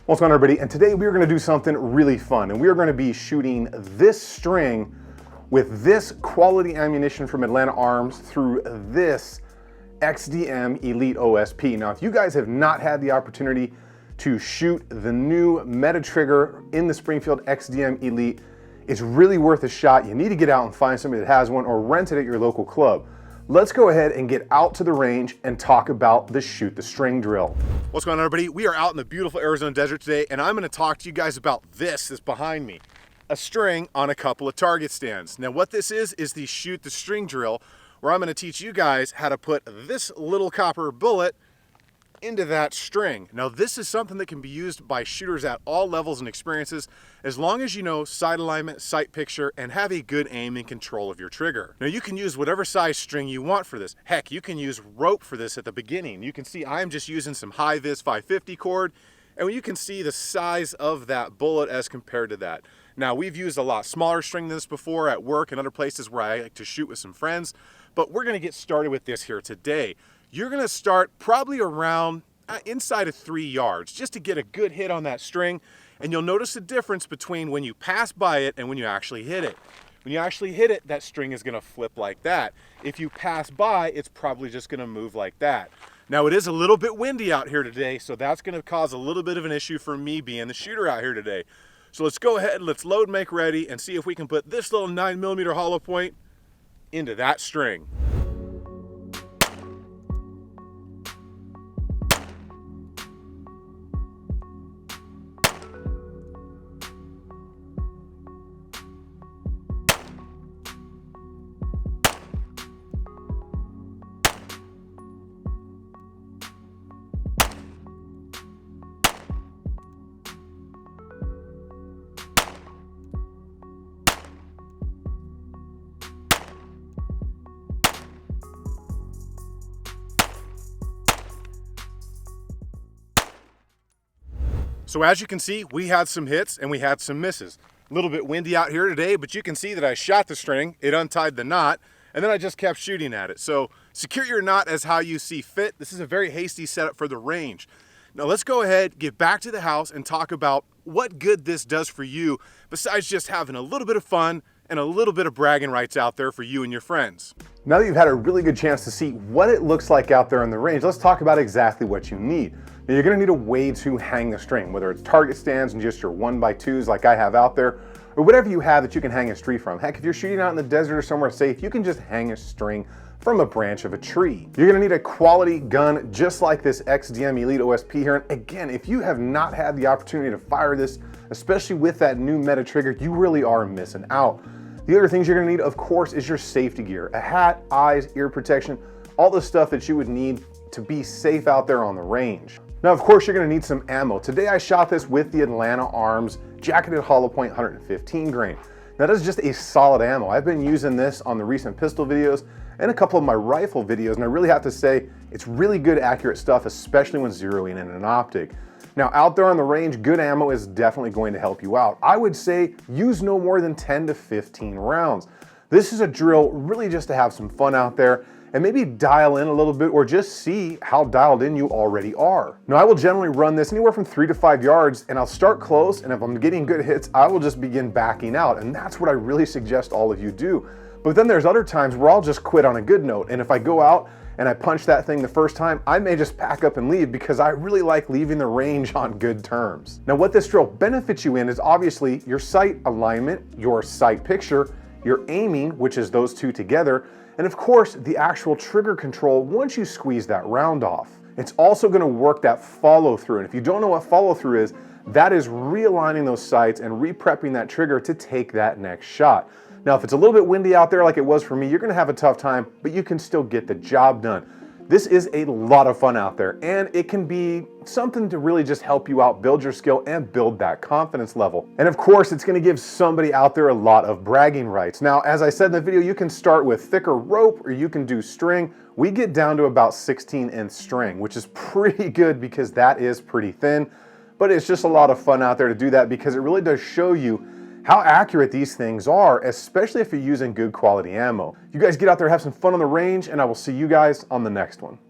What's going on, everybody? And today we are going to do something really fun, and we are going to be shooting this string with this quality ammunition from Atlanta Arms through this XDM Elite OSP. Now, if you guys have not had the opportunity to shoot the new meta trigger in the Springfield XDM Elite, it's really worth a shot. You need to get out and find somebody that has one or rent it at your local club. Let's go ahead and get out to the range and talk about the shoot the string drill. What's going on, everybody? We are out in the beautiful Arizona desert today, and I'm going to talk to you guys about this that's behind me. A string on a couple of target stands. Now what this is the shoot the string drill, where I'm going to teach you guys how to put this little copper bullet into that string. Now this is something that can be used by shooters at all levels and experiences, as long as you know sight alignment, sight picture, and have a good aim and control of your trigger. Now you can use whatever size string you want for this. Heck, you can use rope for this at the beginning. You can see I'm just using some high-vis 550 cord, and you can see the size of that bullet as compared to that. Now we've used a lot smaller string than this before at work and other places where I like to shoot with some friends, but we're gonna get started with this here today. You're gonna start probably around inside of 3 yards just to get a good hit on that string, and you'll notice the difference between when you pass by it and when you actually hit it. When you actually hit it, that string is gonna flip like that. If you pass by, it's probably just gonna move like that. Now it is a little bit windy out here today, so that's gonna cause a little bit of an issue for me being the shooter out here today. So let's go ahead, let's load, make ready, and see if we can put this little 9mm hollow point into that string. So as you can see, we had some hits and we had some misses. A little bit windy out here today, but you can see that I shot the string, it untied the knot, and then I just kept shooting at it. So secure your knot as how you see fit. This is a very hasty setup for the range. Now let's go ahead, get back to the house and talk about what good this does for you, besides just having a little bit of fun and a little bit of bragging rights out there for you and your friends. Now that you've had a really good chance to see what it looks like out there on the range, let's talk about exactly what you need. Now you're gonna need a way to hang the string, whether it's target stands and just your 1x2s like I have out there, or whatever you have that you can hang a tree from. Heck, if you're shooting out in the desert or somewhere safe, you can just hang a string from a branch of a tree. You're gonna need a quality gun just like this XDM Elite OSP here. And again, if you have not had the opportunity to fire this, especially with that new meta trigger, you really are missing out. The other things you're gonna need, of course, is your safety gear. A hat, eyes, ear protection, all the stuff that you would need to be safe out there on the range. Now, of course, you're gonna need some ammo. Today I shot this with the Atlanta Arms jacketed hollow point 115 grain. Now that is just a solid ammo. I've been using this on the recent pistol videos and a couple of my rifle videos, and I really have to say, it's really good, accurate stuff, especially when zeroing in an optic. Now out there on the range, good ammo is definitely going to help you out. I would say use no more than 10 to 15 rounds. This is a drill really just to have some fun out there and maybe dial in a little bit or just see how dialed in you already are. Now I will generally run this anywhere from 3 to 5 yards, and I'll start close, and if I'm getting good hits, I will just begin backing out, and that's what I really suggest all of you do. But then there's other times where I'll just quit on a good note, and if I go out and I punch that thing the first time, I may just pack up and leave because I really like leaving the range on good terms. Now what this drill benefits you in is obviously your sight alignment, your sight picture, your aiming, which is those two together, and of course the actual trigger control once you squeeze that round off. It's also gonna work that follow through, and if you don't know what follow through is, that is realigning those sights and re-prepping that trigger to take that next shot. Now, if it's a little bit windy out there like it was for me, you're gonna have a tough time, but you can still get the job done. This is a lot of fun out there, and it can be something to really just help you out, build your skill, and build that confidence level. And of course, it's gonna give somebody out there a lot of bragging rights. Now, as I said in the video, you can start with thicker rope or you can do string. We get down to about 16-inch string, which is pretty good because that is pretty thin, but it's just a lot of fun out there to do that because it really does show you how accurate these things are, especially if you're using good quality ammo. You guys get out there, have some fun on the range, and I will see you guys on the next one.